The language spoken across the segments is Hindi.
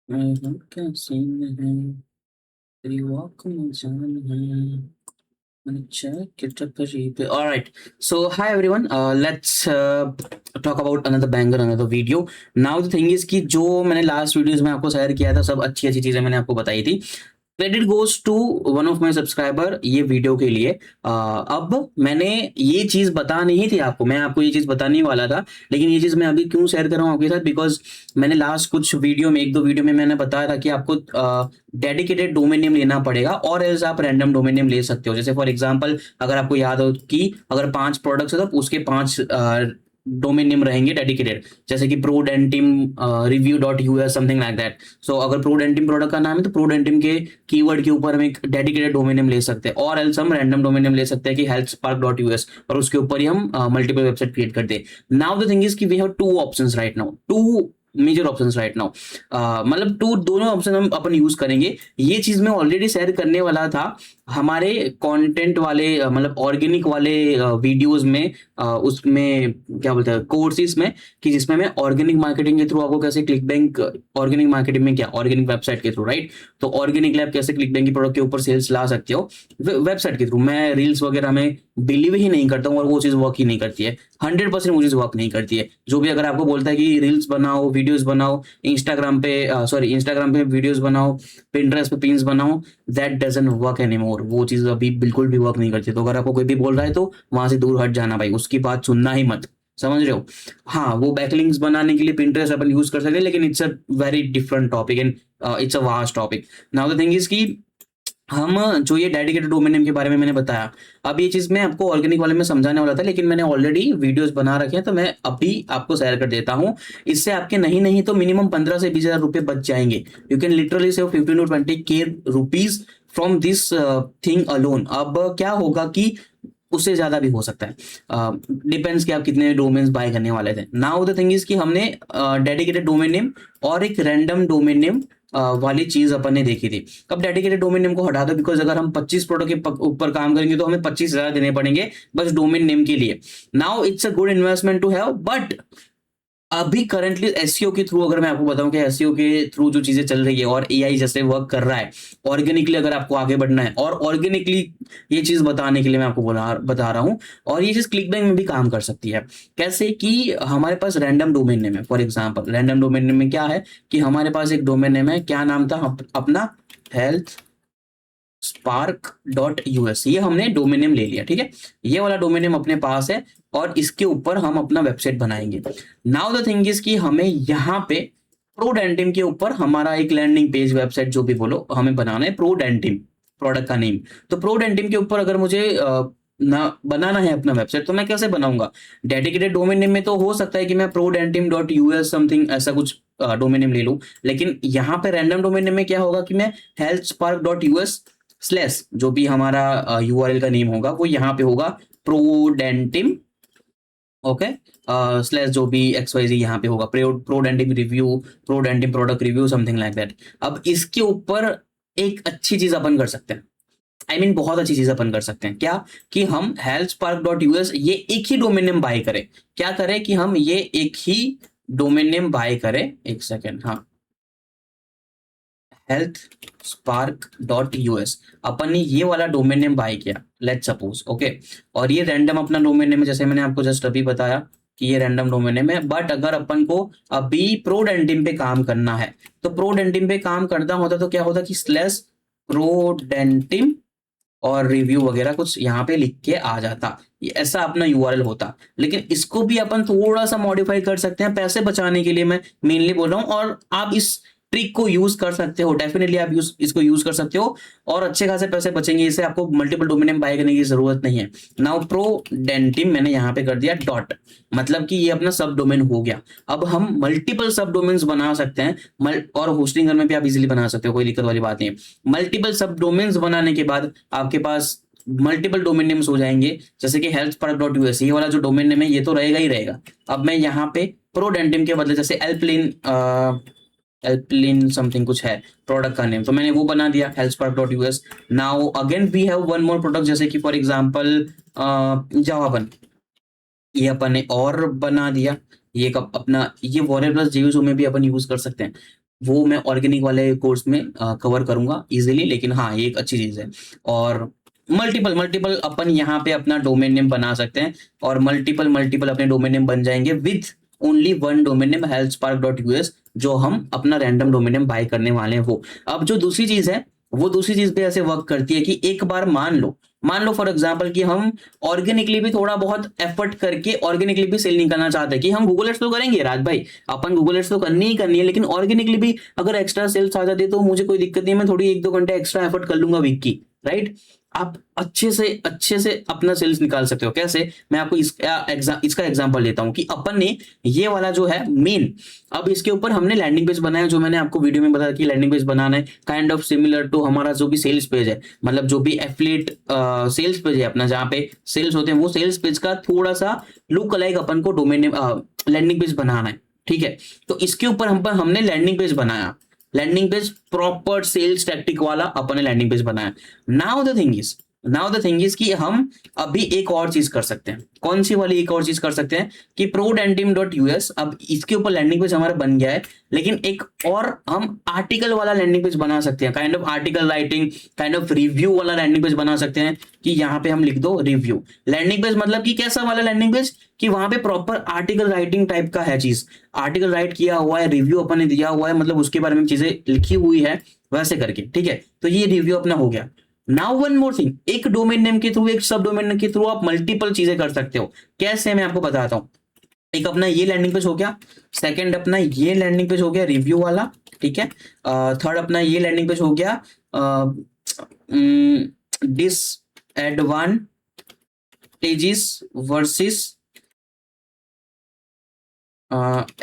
मैं क्या सीन है, तेरी वॉक में जान है, मैंने check it up पे. All right. So hi everyone. Let's talk about another banger, another video. Now the thing is कि जो मैंने लास्ट वीडियोस में आपको शेयर किया था, सब अच्छी अच्छी चीजें मैंने आपको बताई थी. Credit goes to one of my subscriber ये वीडियो के लिए. अब मैंने ये चीज बता नहीं थी आपको, मैं आपको ये चीज बताने वाला था, लेकिन ये चीज मैं अभी क्यों शेयर कर रहा हूँ आपके साथ, बिकॉज मैंने लास्ट कुछ वीडियो में, एक दो वीडियो में मैंने बताया था कि आपको डेडिकेटेड डोमेन नेम लेना पड़ेगा, और एल्स आप रैंडम डोमेन नेम ले सकते हो. जैसे फॉर एग्जांपल अगर आपको याद हो कि अगर 5 प्रोडक्ट्स है तो उसके 5 डोमेन नेम रहेंगे डेडिकेटेड, जैसे कि ProDentim review dot U S something like that. So अगर प्रोडेंटिम प्रोडक्ट का नाम है तो प्रोडेंटिम के कीवर्ड के ऊपर हम एक डेडिकेटेड डोमेन नेम ले सकते हैं, और एल्स हम रैंडम डोमेन नेम ले सकते हैं कि health Spark dot U S, और उसके ऊपर ही हम मल्टीपल वेबसाइट क्रिएट करते हैं. नाउ द थिंग इज कि we have two options right now, two major options right now. मतलब टू दोनों ऑप्शन हम अपन यूज करेंगे. ये चीज मैं ऑलरेडी शेयर करने वाला था हमारे कंटेंट वाले मतलब ऑर्गेनिक वाले वीडियोस में, उसमें क्या बोलते हैं कोर्सेज में, कि जिसमें मैं ऑर्गेनिक मार्केटिंग के थ्रू आपको कैसे क्लिक बैंक, ऑर्गेनिक मार्केटिंग में क्या ऑर्गेनिक वेबसाइट के थ्रू राइट, तो ऑर्गेनिक लैब कैसे क्लिक बैंक की प्रोडक्ट के ऊपर सेल्स ला सकते हो वेबसाइट के थ्रू. मैं रील्स वगैरह में बिलीव ही नहीं करता हूँ, और वो चीज वर्क ही नहीं करती है. 100% वो चीज वर्क नहीं करती है. जो भी अगर आपको बोलता है कि रील्स बनाओ, वीडियोस बनाओ, इंस्टाग्राम पे इंस्टाग्राम पे वीडियोस बनाओ, पिंटरेस्ट पे पिन्स बनाओ, दैट डजंट वर्क एनीमोर. वो चीज अभी बिल्कुल भी वर्क नहीं करती. तो अगर आपको कोई भी बोल रहा है तो वहां से दूर हट जाना भाई, उसकी बात सुनना ही मत. समझ रहे हो? हाँ, वो बैकलिंक्स बनाने के लिए पिंटरेस्ट अपन यूज कर सकते हैं, लेकिन it's a very different topic and it's a vast topic. Now the thing is कि हम जो ये डेडिकेटेड डोमेन नेम के बारे में मैंने बताया, अब ये चीज मैं आपको ऑर्गेनिक वाले में समझाने वाला था, लेकिन मैंने ऑलरेडी वीडियोस बना रखे हैं, तो मैं अभी आपको शेयर कर देता हूं. इससे आपके नहीं नहीं तो मिनिमम 15 से 20 हजार रुपए बच जाएंगे. You can literally save 15 to 20 के rupees from this thing alone. अब क्या होगा कि उससे ज्यादा भी हो सकता है, डिपेंड्स कि आप कितने डोमेन्स बाय करने वाले थे. नाउ द थिंग इज कि हमने डेडिकेटेड डोमेन नेम और एक रैंडम डोमेन नेम वाली चीज अपन ने देखी थी. अब डेडिकेटेड डोमेन नेम को हटा दो, बिकॉज अगर हम 25 प्रोडक्ट के ऊपर काम करेंगे तो हमें 25 हजार देने पड़ेंगे बस डोमेन नेम के लिए. Now it's a good investment to have, but अभी करंटली एसईओ के थ्रू अगर मैं आपको बताऊं कि एसईओ के थ्रू जो चीजें चल रही है और एआई जैसे वर्क कर रहा है, ऑर्गेनिकली अगर आपको आगे बढ़ना है, और ऑर्गेनिकली ये चीज बताने के लिए मैं आपको बता रहा हूं, और ये चीज क्लिकबैंक में भी काम कर सकती है. कैसे कि हमारे पास रैंडम डोमेन नेम है. For example random domain name में क्या है कि हमारे पास एक डोमेन नेम है, क्या नाम था अपना, हेल्थ स्पार्क डॉट यूएस. ये हमने डोमेन नेम ले लिया, ठीक है, ये वाला डोमेन नेम अपने पास है, और इसके ऊपर हम अपना वेबसाइट बनाएंगे. नाउ द थिंग इज कि हमें यहाँ पे प्रोडेंटिम के ऊपर हमारा एक लैंडिंग पेज, वेबसाइट जो भी बोलो, हमें बनाना है प्रोडेंटिम प्रोडक्ट का नेम. तो प्रोडेंटिम के ऊपर अगर मुझे ना बनाना है अपना वेबसाइट, तो मैं कैसे बनाऊंगा? डेडिकेटेड डोमेन नेम में तो हो सकता है कि मैं प्रोडेंटिम डॉट यूएस समथिंग ऐसा कुछ डोमेन नेम ले लूं, लेकिन यहाँ पे रैंडम डोमेन नेम में क्या होगा कि मैं health Spark dot US slash जो भी हमारा यूआरएल का नेम होगा वो यहाँ पे होगा प्रोडेंटिम. ओके, स्लैश जो भी एक्स वाई जी यहाँ पे होगा ProDentim review, ProDentim product review something like that. अब इसके ऊपर एक अच्छी चीज अपन कर सकते हैं, आई मीन बहुत अच्छी चीज अपन कर सकते हैं. क्या कि हम हेल्थ स्पार्क डॉट यूएस ये एक ही डोमेन नेम बाय करें. क्या करें कि हम ये एक ही डोमेन नेम बाय करें. एक सेकेंड, हाँ, हेल्थ स्पार्क डॉट यूएस अपन ने ये वाला डोमेन नेम बाय किया, लेट सपोज. ओके, और ये रैंडम अपना डोमेन नेम है, जैसे मैंने आपको जस्ट अभी बताया कि ये रैंडम डोमेन नेम है. बट अगर अपन को अभी प्रोडेंटिम पे काम करना है, तो प्रोडेंटिम पे काम करना होता तो क्या होता कि स्लैश प्रोडेंटिम और रिव्यू वगैरह कुछ यहाँ पे लिख के आ जाता, ये ऐसा अपना यूआरएल होता. लेकिन इसको भी अपन थोड़ा सा मॉडिफाई कर सकते हैं पैसे बचाने के लिए, मैं मेनली बोल रहा हूँ, और आप इस ट्रिक को यूज कर सकते हो, डेफिनेटली आप इसको यूज कर सकते हो, और अच्छे खासे पैसे बचेंगे. इससे आपको मल्टीपल डोमेन नेम बाय करने की जरूरत नहीं है. नाउ प्रोडेंटिम मैंने यहाँ पे कर दिया डॉट, मतलब कि ये अपना सब डोमेन हो गया. अब हम मल्टीपल सब डोमेन्स बना सकते हैं, और होस्टिंग में भी आप इजीली बना सकते हो, कोई दिक्कत वाली बात नहीं है. मल्टीपल सब डोमेन्स बनाने के बाद आपके पास मल्टीपल डोमेन नेम्स हो जाएंगे, जैसे कि हेल्थ स्पार्क डॉट यूएस ये वाला जो डोमेन नेम है ये तो रहेगा ही रहेगा. अब मैं यहाँ पे प्रोडेंटिम के बदले जैसे एल्पलिन समथिंग कुछ है प्रोडक्ट का नेम, तो मैंने वो बना दिया Health Spark dot US. Now again we have one more product, जैसे कि फॉर एग्जांपल जावाबन, ये अपन ने और बना दिया. ये अपना ये वॉरियर प्लस जेयूसो में भी अपन यूज कर सकते हैं. वो मैं ऑर्गेनिक वाले कोर्स में कवर करूंगा इजीली, लेकिन हाँ ये एक अच्छी चीज है। और मल्टीपल मल्टीपल अपन यहाँ पे अपना डोमेन नेम बना सकते हैं, और मल्टीपल मल्टीपल अपने डोमेन नेम बन जाएंगे with only one domain name healthspark.us, जो हम अपना रैंडम डोमेन नेम बाय करने वाले हैं वो। अब जो दूसरी चीज है, वो दूसरी चीज पे ऐसे वर्क करती है कि एक बार मान लो फॉर एग्जाम्पल कि हम ऑर्गेनिकली भी थोड़ा बहुत एफर्ट करके ऑर्गेनिकली भी सेल नहीं करना चाहते, कि हम गूगल एड्स तो करेंगे राज भाई, अपन गूगल एड्स तो करनी ही करनी है, लेकिन ऑर्गेनिकली भी अगर एक्स्ट्रा सेल्स आ जाती है तो मुझे कोई दिक्कत नहीं है, मैं थोड़ी 1-2 घंटे एक्स्ट्रा एफर्ट कर लूंगा वीक की, राइट। आप अच्छे से अपना सेल्स निकाल सकते हो। कैसे? मैं आपको इसका एग्जांपल लेता हूं कि अपन ने ये वाला जो है मेन, अब इसके ऊपर हमने लैंडिंग पेज बनाया, जो मैंने आपको वीडियो में बताया कि लैंडिंग पेज बनाना है काइंड ऑफ सिमिलर टू हमारा जो भी सेल्स पेज है, मतलब जो भी एफिलिएट सेल्स पेज है अपना, जहाँ पे सेल्स होते हैं, वो सेल्स पेज का थोड़ा सा लुक अलाइक अपन को डोमेन लैंडिंग पेज बनाना है, ठीक है। तो इसके ऊपर हमने लैंडिंग पेज बनाया, landing page proper sales tactic वाला अपन ने लैंडिंग पेज बनाया। नाउ द थिंग इज कि हम अभी एक और चीज कर सकते हैं। कौन सी वाली एक और चीज कर सकते हैं कि prodentim.us, अब इसके ऊपर लैंडिंग पेज हमारा बन गया है, लेकिन एक और हम आर्टिकल वाला लैंडिंग पेज बना सकते हैं, kind of article writing, kind of review वाला लैंडिंग पेज बना सकते हैं, कि यहाँ पे हम लिख दो रिव्यू लैंडिंग पेज, मतलब कि कैसा वाला लैंडिंग पेज कि वहां पे प्रॉपर आर्टिकल राइटिंग टाइप का है चीज, आर्टिकल राइट किया हुआ है, रिव्यू अपन ने दिया हुआ है, मतलब उसके बारे में चीजें लिखी हुई है वैसे करके, ठीक है। तो ये रिव्यू अपना हो गया। नाउ वन मोर थिंग, एक डोमेन नेम के थ्रू, एक सब डोमेन नेम के थ्रू आप मल्टीपल चीजें कर सकते हो। कैसे? मैं आपको बताता हूँ। एक अपना ये लैंडिंग पेज हो गया, सेकंड अपना ये लैंडिंग पेज हो गया रिव्यू वाला, ठीक है। थर्ड अपना ये लैंडिंग पेज हो गया disadvantages versus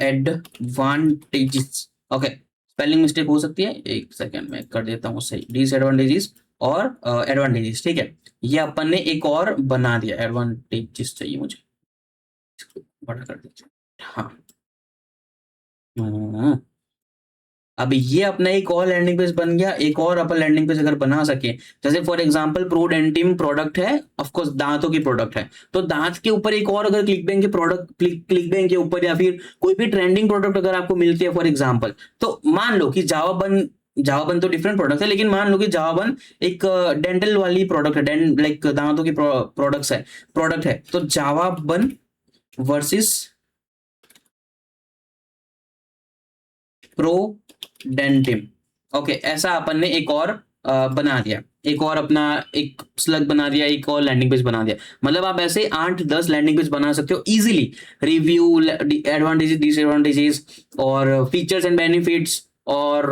advantages. Okay, spelling mistake हो सकती है, एक सेकंड में कर देता हूँ सही, डिसएडवांटेजेस और एडवांटेजेस, ठीक है। ये अपन ने एक और बना दिया, एडवांटेजेस चाहिए मुझे, इसको बड़ा कर देते हैं। हाँ, अब ये अपना एक और लैंडिंग पेज बन गया। एक और अपन लैंडिंग पेज अगर बना सके, जैसे फॉर एग्जांपल प्रोडेंटिम प्रोडक्ट है, ऑफ कोर्स दांतों की प्रोडक्ट है, तो दांत के ऊपर एक और अगर क्लिक बैंक के प्रोडक्ट, क्लिक बैंक के ऊपर या फिर कोई भी ट्रेंडिंग प्रोडक्ट अगर आपको मिलती है फॉर एग्जांपल, तो मान लो कि जावाबन तो डिफरेंट प्रोडक्ट है, लेकिन मान लो कि जावाबन एक डेंटल वाली प्रोडक्ट है, लाइक दांतों की प्रोडक्ट है, तो जावाबन वर्सेस प्रोडेंटिम। ओके, ऐसा अपन ने एक और बना दिया, एक और अपना एक स्लग बना दिया, एक और लैंडिंग पेज बना दिया। मतलब आप ऐसे 8-10 लैंडिंग पेज बना सकते हो इजीली, रिव्यू, एडवांटेजेस, डिसएडवांटेजेस और फीचर्स एंड बेनिफिट्स और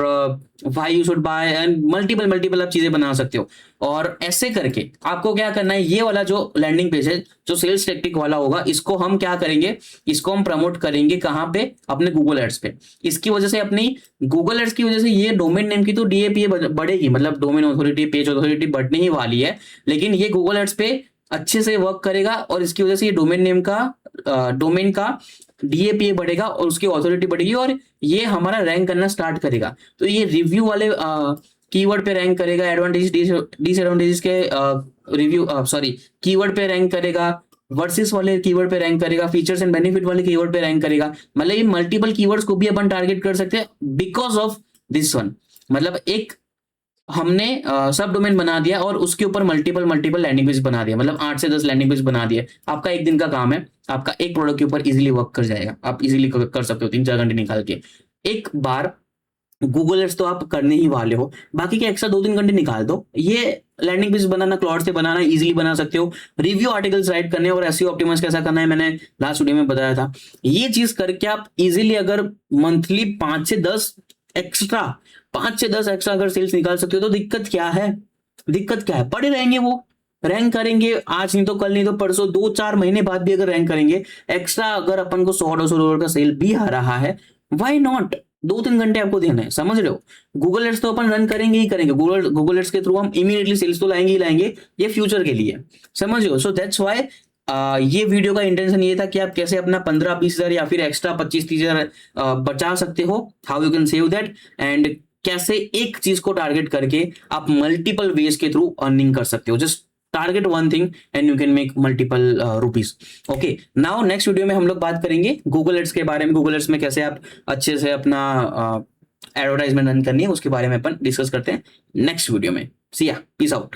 why you should buy and multiple आप चीजें बना सकते हो। और ऐसे करके आपको क्या करना है, ये वाला जो लैंडिंग पेज है, जो सेल्स टेक्टिक वाला होगा, इसको हम क्या करेंगे, इसको हम प्रमोट करेंगे कहाँ पे, अपने गूगल एड्स पे। इसकी वजह से, अपनी गूगल एड्स की वजह से ये डोमेन नेम की तो डीएपीए बढ़ेगी, मतलब डोमेन ऑथोरिटी, पेज ऑथोरिटी बढ़ने ही वाली है, लेकिन ये गूगल एड्स पे अच्छे से वर्क करेगा, और इसकी वजह से ये डोमेन का डीएपीए बढ़ेगा और उसकी ऑथोरिटी बढ़ेगी, और ये हमारा रैंक करना स्टार्ट करेगा। तो ये रिव्यू वाले कीवर्ड पे रैंक करेगा, एडवांटेजेस डिसएडवांटेजेस के कीवर्ड पे रैंक करेगा, वर्सेस वाले कीवर्ड पे रैंक करेगा, फीचर्स एंड बेनिफिट वाले कीवर्ड पे रैंक करेगा। मतलब ये मल्टीपल कीवर्ड्स को भी अपन टारगेट कर सकते हैं बिकॉज ऑफ दिस वन। मतलब एक हमने सब डोमेन बना दिया और उसके ऊपर मल्टीपल लैंडिंग पेज बना दिया, मतलब 8 से 10 लैंडिंग पेज बना दिए। आपका एक दिन का काम है, आपका एक प्रोडक्ट के ऊपर इजीली वर्क कर जाएगा, आप इजीली कर सकते हो 3-4 घंटे निकाल के। एक बार गूगल एड्स तो आप करने ही वाले हो, बाकी के एक्स्ट्रा 2-3 घंटे निकाल दो, ये लैंडिंग पेज बनाना, क्लॉड से बनाना इजीली बना सकते हो। रिव्यू आर्टिकल्स राइट करने और एसईओ ऑप्टिमाइज कैसा करना है, मैंने लास्ट वीडियो में बताया था। ये चीज करके आप इजीली अगर मंथली 5 से 10 एक्स्ट्रा अगर सेल्स निकाल सकते हो, तो दिक्कत क्या है, पड़े रहेंगे वो, रैंक करेंगे, आज नहीं तो कल, नहीं तो परसों, 2-4 महीने बाद भी अगर रैंक करेंगे, एक्स्ट्रा अगर अपन को $100-200 का सेल भी आ रहा है, व्हाई नॉट। 2-3 घंटे आपको देना है, समझ रहे हो। गूगल एड्स तो अपन रन करेंगे ही करेंगे, गूगल एड्स के थ्रू हम इमीडिएटली सेल्स तो लाएंगे ही लाएंगे, ये फ्यूचर के लिए, समझ रहे हो। सो दैट्स व्हाई ये वीडियो का इंटेंशन ये था कि आप कैसे अपना 15-20 हजार या फिर एक्स्ट्रा 25-30 हजार बचा सकते हो, how you can save that, and कैसे एक चीज को टारगेट करके आप मल्टीपल वेज के थ्रू अर्निंग कर सकते हो। Just target one thing and you can make multiple rupees. Okay, now next video में हम लोग बात करेंगे गूगल एड्स के बारे में, गूगल एड्स में कैसे आप अच्छे से अपना एडवर्टाइजमेंट रन करनी है उसके बारे में अपन डिस्कस करते हैं नेक्स्ट वीडियो में। सी या, पीस आउट।